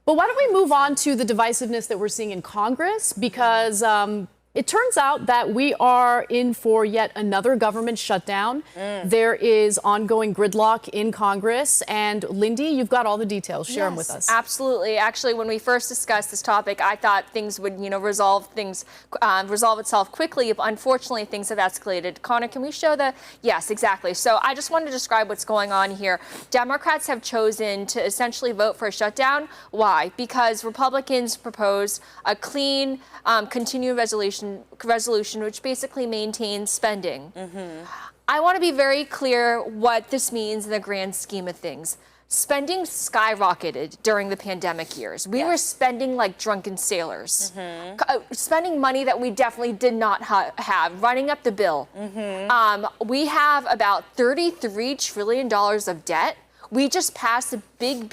But why don't we move on to the divisiveness that we're seeing in Congress? Because it turns out that we are in for yet another government shutdown. There is ongoing gridlock in Congress. And Lindy, you've got all the details. Share them with us. Absolutely. Actually, when we first discussed this topic, I thought things would, resolve itself quickly. But unfortunately, things have escalated. Connor, can we show the? Yes, exactly. So I just wanted to describe what's going on here. Democrats have chosen to essentially vote for a shutdown. Why? Because Republicans proposed a clean, continuing resolution which basically maintains spending. I want to be very clear what this means in the grand scheme of things. Spending skyrocketed during the pandemic years. We were spending like drunken sailors, spending money that we definitely did not have, running up the bill. We have about $33 trillion of debt. We just passed the big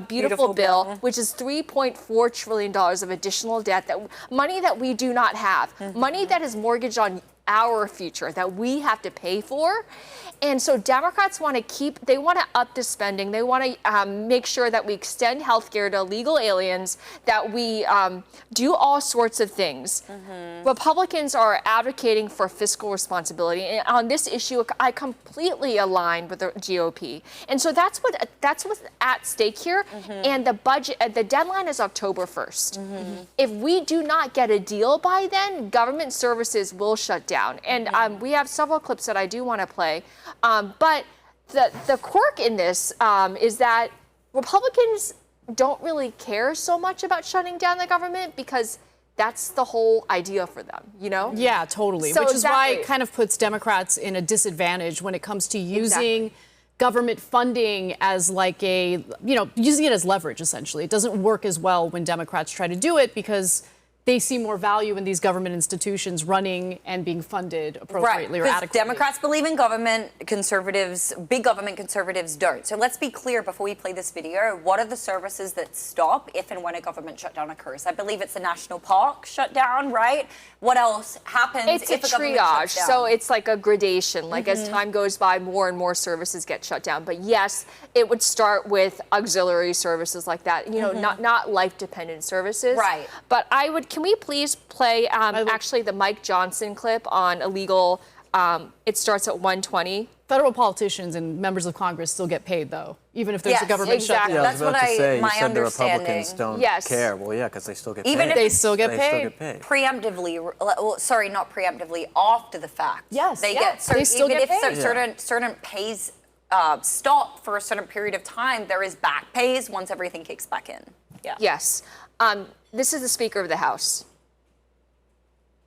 beautiful bill, which is $3.4 trillion of additional debt, money that we do not have, money that is mortgaged on our future that we have to pay for. And so Democrats want to up the spending. They want to make sure that we extend health care to illegal aliens, that we do all sorts of things. Republicans are advocating for fiscal responsibility. And on this issue, I completely align with the GOP. And so that's what's at stake here. And the deadline is October 1st. If we do not get a deal by then, government services will shut down. And we have several clips that I do want to play. But the quirk in this is that Republicans don't really care so much about shutting down the government because that's the whole idea for them, Yeah, totally. So which is why it kind of puts Democrats in a disadvantage when it comes to using government funding as using it as leverage, essentially. It doesn't work as well when Democrats try to do it because they see more value in these government institutions running and being funded appropriately or adequately. Democrats believe in government, big government conservatives don't. So let's be clear before we play this video. What are the services that stop if and when a government shutdown occurs? I believe it's a national park shutdown, right? What else happens if a government triage. shutdown? So it's like a gradation. Like as time goes by, more and more services get shut down. But yes, it would start with auxiliary services like that. Not life-dependent services. Right. But can we please play actually the Mike Johnson clip on illegal? It starts at 1:20. Federal politicians and members of Congress still get paid, though, even if there's a government shutdown. Yeah, That's what you said the Republicans don't care. Well, yeah, because they still get paid. Even if they still get paid. Preemptively, sorry, not preemptively, after the fact. Yes. They still get paid. Certain pays stop for a certain period of time, there is back pays once everything kicks back in. Yeah. Yes. This is the Speaker of the House.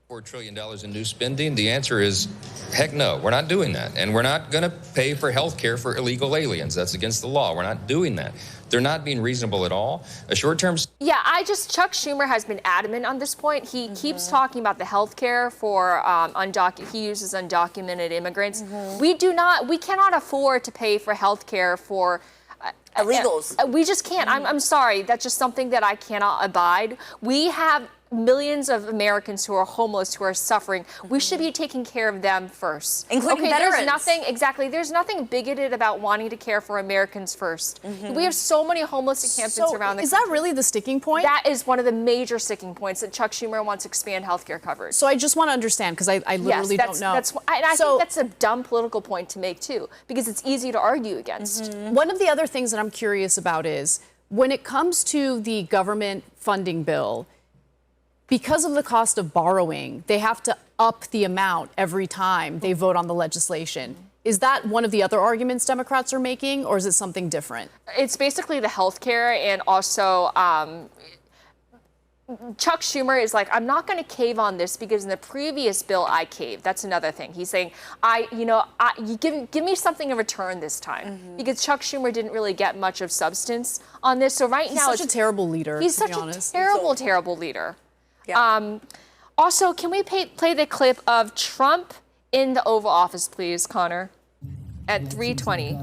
$4 trillion in new spending? The answer is, heck no, we're not doing that. And we're not going to pay for health care for illegal aliens. That's against the law. We're not doing that. They're not being reasonable at all. A short-term... Yeah, Chuck Schumer has been adamant on this point. He keeps talking about the health care for he uses undocumented immigrants. We cannot afford to pay for health care for illegals. We just can't. I'm sorry. That's just something that I cannot abide. We have millions of Americans who are homeless, who are suffering. We should be taking care of them first. Including veterans. There's nothing bigoted about wanting to care for Americans first. We have so many homeless encampments around the country. Is that really the sticking point? That is one of the major sticking points, that Chuck Schumer wants to expand health care coverage. So I just want to understand, because I literally don't know. I think that's a dumb political point to make, too, because it's easy to argue against. One of the other things that I'm curious about is, when it comes to the government funding bill, because of the cost of borrowing, they have to up the amount every time they vote on the legislation. Is that one of the other arguments Democrats are making, or is it something different? It's basically the health care, and also Chuck Schumer is like, I'm not going to cave on this because in the previous bill I caved. That's another thing. He's saying, you give me something in return this time, because Chuck Schumer didn't really get much of substance on this. So now he's such a terrible leader. He's such a terrible leader. Yeah. Also, can we play the clip of Trump in the Oval Office, please, Connor? At 3:20.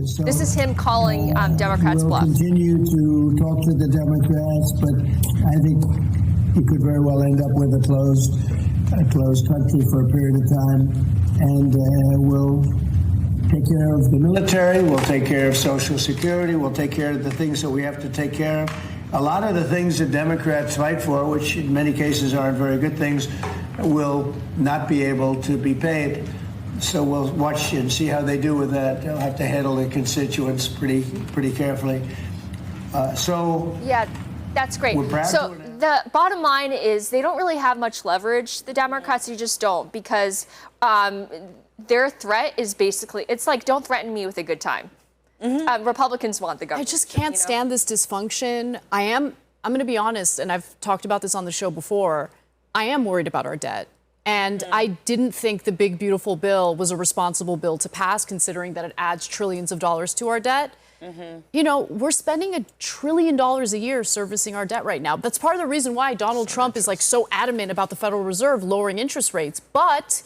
So, this is him calling Democrats bluff. We'll continue to talk to the Democrats, but I think he could very well end up with a closed country for a period of time, and we'll take care of the military, we'll take care of Social Security, we'll take care of the things that we have to take care of. A lot of the things that Democrats fight for, which in many cases aren't very good things, will not be able to be paid. So we'll watch and see how they do with that. They'll have to handle their constituents pretty carefully. Yeah, that's great. So the bottom line is they don't really have much leverage. The Democrats, you just don't, because their threat is basically, it's like, don't threaten me with a good time. Republicans want the government. I just can't stand this dysfunction. I'm going to be honest, and I've talked about this on the show before. I am worried about our debt. And I didn't think the big, beautiful bill was a responsible bill to pass, considering that it adds trillions of dollars to our debt. You know, we're spending $1 trillion a year servicing our debt right now. That's part of the reason why Donald Trump is like so adamant about the Federal Reserve lowering interest rates. But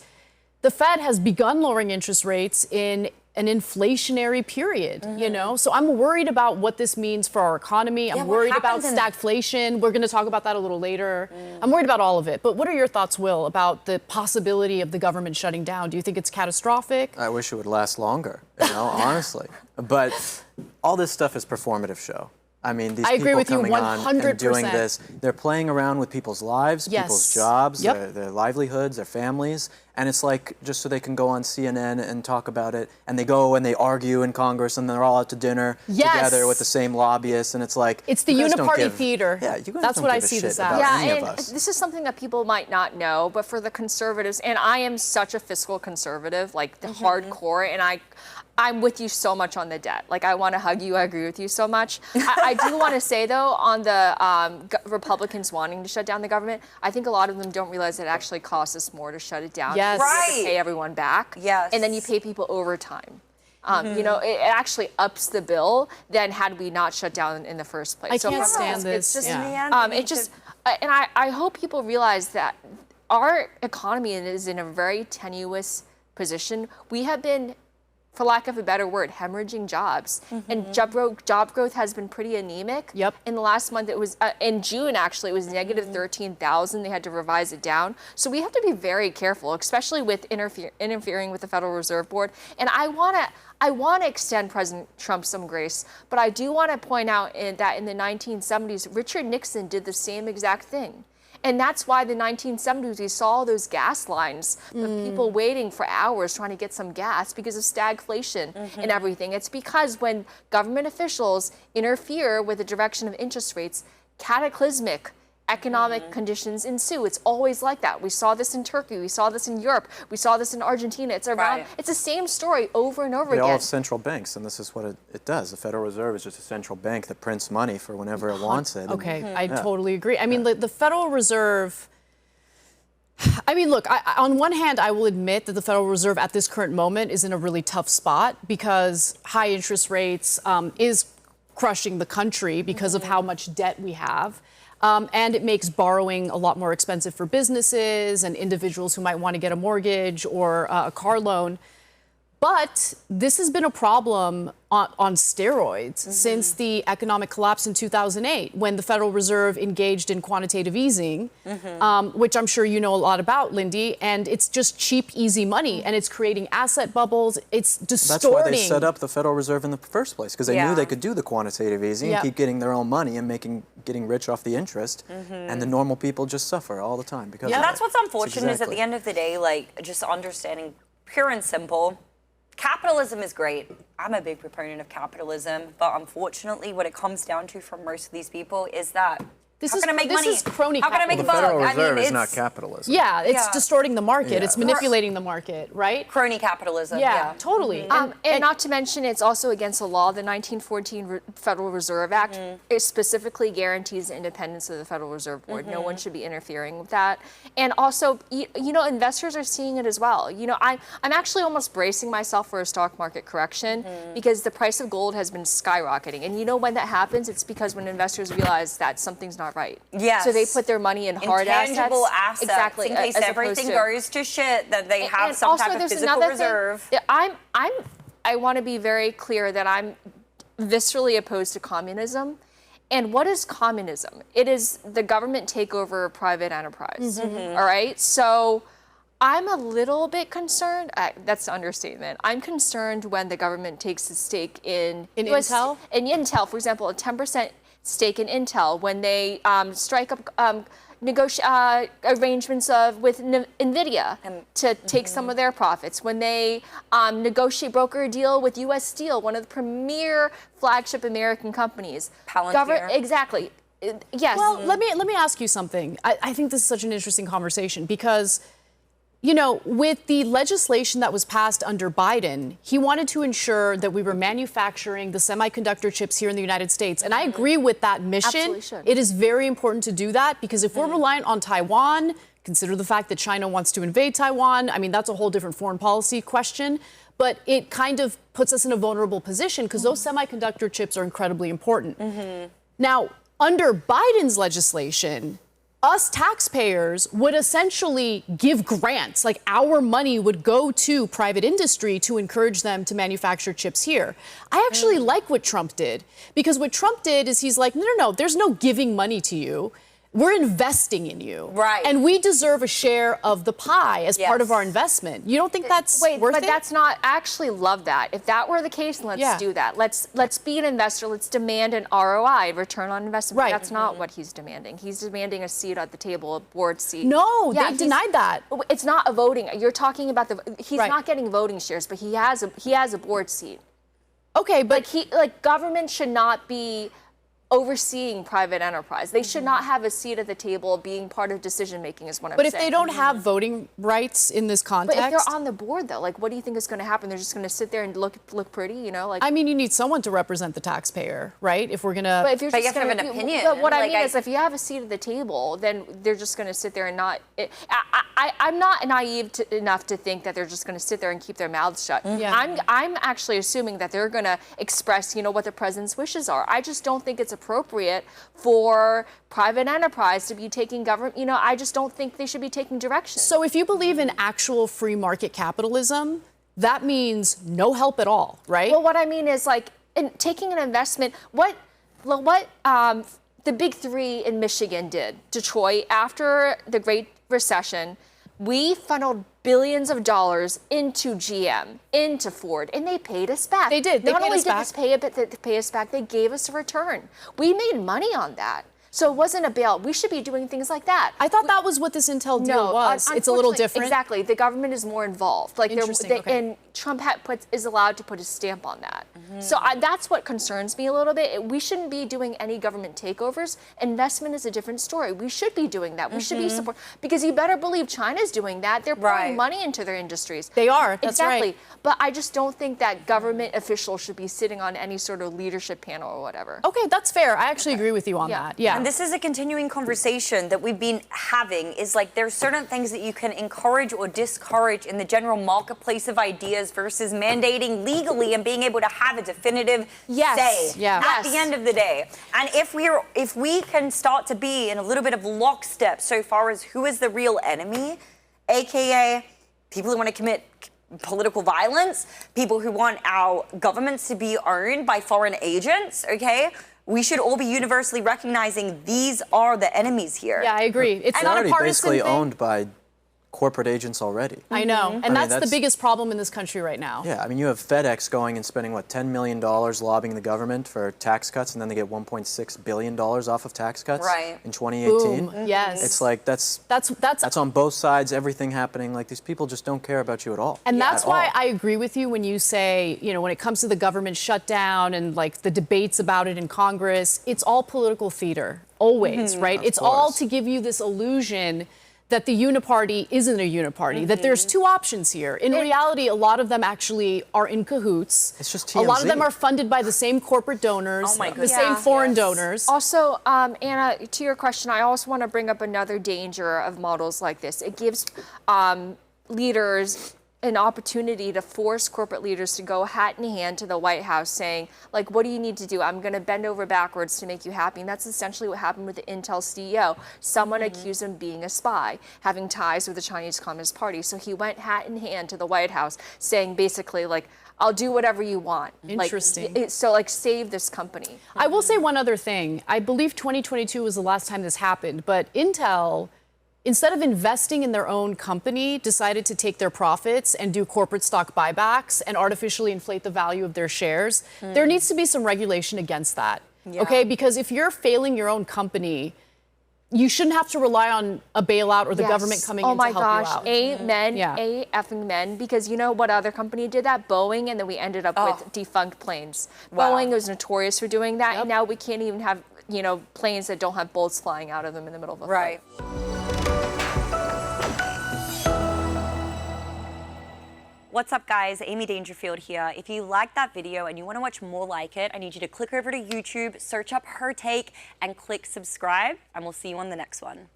the Fed has begun lowering interest rates in an inflationary period, you know? So I'm worried about what this means for our economy. I'm worried about stagflation. We're going to talk about that a little later. I'm worried about all of it. But what are your thoughts, Will, about the possibility of the government shutting down? Do you think it's catastrophic? I wish it would last longer, you know, honestly. But all this stuff is performative show. I mean, these people coming on and doing this, they're playing around with people's lives, people's jobs, their livelihoods, their families. And it's like, just so they can go on CNN and talk about it. And they go and they argue in Congress and they're all out to dinner together with the same lobbyists. And it's like, it's the uniparty theater. Yeah, you guys That's don't what give I a see shit this about as. any Yeah, of and us. this is something that people might not know, but for the conservatives, and I am such a fiscal conservative, like the hardcore, and I'm with you so much on the debt. Like, I want to hug you. I agree with you so much. I do want to say, though, on the Republicans wanting to shut down the government, I think a lot of them don't realize it actually costs us more to shut it down. Yes. You have to pay everyone back. Yes. And then you pay people overtime. You know, it actually ups the bill than had we not shut down in the first place. I can't stand this. It's just, and I hope people realize that our economy is in a very tenuous position. We have been, for lack of a better word, hemorrhaging jobs. And job growth has been pretty anemic. In the last month, it was, in June, actually, it was negative 13,000. They had to revise it down. So we have to be very careful, especially with interfering with the Federal Reserve Board. And I want to extend President Trump some grace, but I do want to point out that in the 1970s, Richard Nixon did the same exact thing. And that's why the 1970s, we saw those gas lines, the people waiting for hours trying to get some gas because of stagflation and everything. It's because when government officials interfere with the direction of interest rates, cataclysmic economic conditions ensue. It's always like that. We saw this in Turkey. We saw this in Europe. We saw this in Argentina. It's around. It's the same story over and over again. They all have central banks, and this is what it does. The Federal Reserve is just a central bank that prints money for whenever it wants it. Okay, I totally agree. I mean, the Federal Reserve, I mean, look, on one hand, I will admit that the Federal Reserve at this current moment is in a really tough spot because high interest rates is crushing the country because of how much debt we have. And it makes borrowing a lot more expensive for businesses and individuals who might want to get a mortgage or a car loan. But this has been a problem on steroids since the economic collapse in 2008, when the Federal Reserve engaged in quantitative easing, which I'm sure you know a lot about, Lindy. And it's just cheap, easy money, and it's creating asset bubbles. It's distorting. That's why they set up the Federal Reserve in the first place, because they knew they could do the quantitative easing and keep getting their own money and getting rich off the interest, and the normal people just suffer all the time because of that's it. what's unfortunate is at the end of the day, like, just understanding pure and simple. Capitalism is great. I'm a big proponent of capitalism, but unfortunately, what it comes down to for most of these people is that how can I make money? This is crony How can I make a buck? The Federal Reserve is not capitalism. Yeah, it's distorting the market. It's manipulating the market, right? Crony capitalism. Yeah, totally. And not to mention, it's also against the law. The 1914 Federal Reserve Act it specifically guarantees the independence of the Federal Reserve Board. No one should be interfering with that. And also, you know, investors are seeing it as well. You know, I'm actually almost bracing myself for a stock market correction because the price of gold has been skyrocketing. And you know when that happens? It's because when investors realize that something's not right. Yes. So they put their money in hard intangible assets. Exactly. In case everything goes to shit, that they have some also, type of there's physical another reserve. Thing. I want to be very clear that I'm viscerally opposed to communism. And what is communism? It is the government takeover of private enterprise. All right. So I'm a little bit concerned. That's an understatement. I'm concerned when the government takes a stake in Intel. In Intel, for example, a 10% stake in Intel, when they strike up arrangements with NVIDIA to take some of their profits, when they broker a deal with U.S. Steel, one of the premier flagship American companies. Palantir. Exactly. Yes. Well, let me ask you something. I think this is such an interesting conversation because, you know, with the legislation that was passed under Biden, he wanted to ensure that we were manufacturing the semiconductor chips here in the United States. And I agree with that mission. Absolutely should. It is very important to do that because if we're reliant on Taiwan, consider the fact that China wants to invade Taiwan. I mean, that's a whole different foreign policy question. But it kind of puts us in a vulnerable position because those semiconductor chips are incredibly important. Now, under Biden's legislation, us taxpayers would essentially give grants, like our money would go to private industry to encourage them to manufacture chips here. I actually like what Trump did, because what Trump did is he's like, no, there's no giving money to you. We're investing in you. Right. And we deserve a share of the pie as part of our investment. You don't think that's worth it? But that's not, I actually love that. If that were the case, let's do that. Let's be an investor. Let's demand an ROI, return on investment. Right. That's not what he's demanding. He's demanding a seat at the table, a board seat. No, they denied that. It's not a voting. You're talking about he's not getting voting shares, but he has a board seat. Okay, but government should not be overseeing private enterprise. They should not have a seat at the table being part of decision making is what I'm saying. But if they don't have voting rights in this context. But if they're on the board though, like what do you think is going to happen? They're just going to sit there and look pretty, you know? Like I mean, you need someone to represent the taxpayer, right? If we're going to But if you're But just you have to gonna, have an opinion. But what I mean is if you have a seat at the table, then they're just going to sit there and not I'm not naive enough to think that they're just going to sit there and keep their mouths shut. I'm actually assuming that they're going to express, you know, what the president's wishes are. I just don't think it's appropriate for private enterprise to be taking government, you know, I just don't think they should be taking direction. So if you believe in actual free market capitalism, that means no help at all, right? Well, what I mean is like taking an investment, what the big three in Michigan did, Detroit, after the Great Recession, we funneled billions of dollars into GM, into Ford, and they paid us back. They did. They Not paid only us did back. they pay us back, they gave us a return. We made money on that. So it wasn't a bail. We should be doing things like that. I thought that was what this Intel deal was. It's a little different. Exactly. The government is more involved. Like Interesting. and Trump is allowed to put his stamp on that. So that's what concerns me a little bit. We shouldn't be doing any government takeovers. Investment is a different story. We should be doing that. We should be support because you better believe China's doing that. They're pouring money into their industries. They are. That's exactly. right. But I just don't think that government officials should be sitting on any sort of leadership panel or whatever. Okay, that's fair. I actually agree with you on that. Yeah. And this is a continuing conversation that we've been having is like there's certain things that you can encourage or discourage in the general marketplace of ideas versus mandating legally and being able to have a definitive say at the end of the day. And if we can start to be in a little bit of lockstep so far as who is the real enemy, aka people who want to commit political violence, people who want our governments to be owned by foreign agents, okay? We should all be universally recognizing these are the enemies here. Yeah, I agree. It's not a partisan basically thing. owned by corporate agents already. I know. And that's the biggest problem in this country right now. Yeah, I mean, you have FedEx going and spending, what, $10 million lobbying the government for tax cuts, and then they get $1.6 billion off of tax cuts in 2018. Boom. Yes. It's like, that's on both sides, everything happening. Like, these people just don't care about you at all. And that's why I agree with you when you say, you know, when it comes to the government shutdown and, like, the debates about it in Congress, it's all political theater, always, right? It's all to give you this illusion that the uniparty isn't a uniparty, that there's two options here. In reality, a lot of them actually are in cahoots. It's just TMZ. A lot of them are funded by the same corporate donors, the same foreign donors. Also, Anna, to your question, I also want to bring up another danger of models like this. It gives leaders an opportunity to force corporate leaders to go hat in hand to the White House saying, like, what do you need to do? I'm going to bend over backwards to make you happy. And that's essentially what happened with the Intel CEO. Someone accused him of being a spy, having ties with the Chinese Communist Party. So he went hat in hand to the White House saying basically, like, I'll do whatever you want. Interesting. So save this company. I will say one other thing. I believe 2022 was the last time this happened, but Intel instead of investing in their own company, decided to take their profits and do corporate stock buybacks and artificially inflate the value of their shares. There needs to be some regulation against that, okay? Because if you're failing your own company, you shouldn't have to rely on a bailout or the government coming in to help you out. Oh my gosh, amen, effing men, because you know what other company did that? Boeing, and then we ended up with defunct planes. Boeing was notorious for doing that, and now we can't even have, you know, planes that don't have bullets flying out of them in the middle of a flight. What's up, guys? Amy Dangerfield here. If you liked that video and you want to watch more like it, I need you to click over to YouTube, search up Her Take, and click subscribe, and we'll see you on the next one.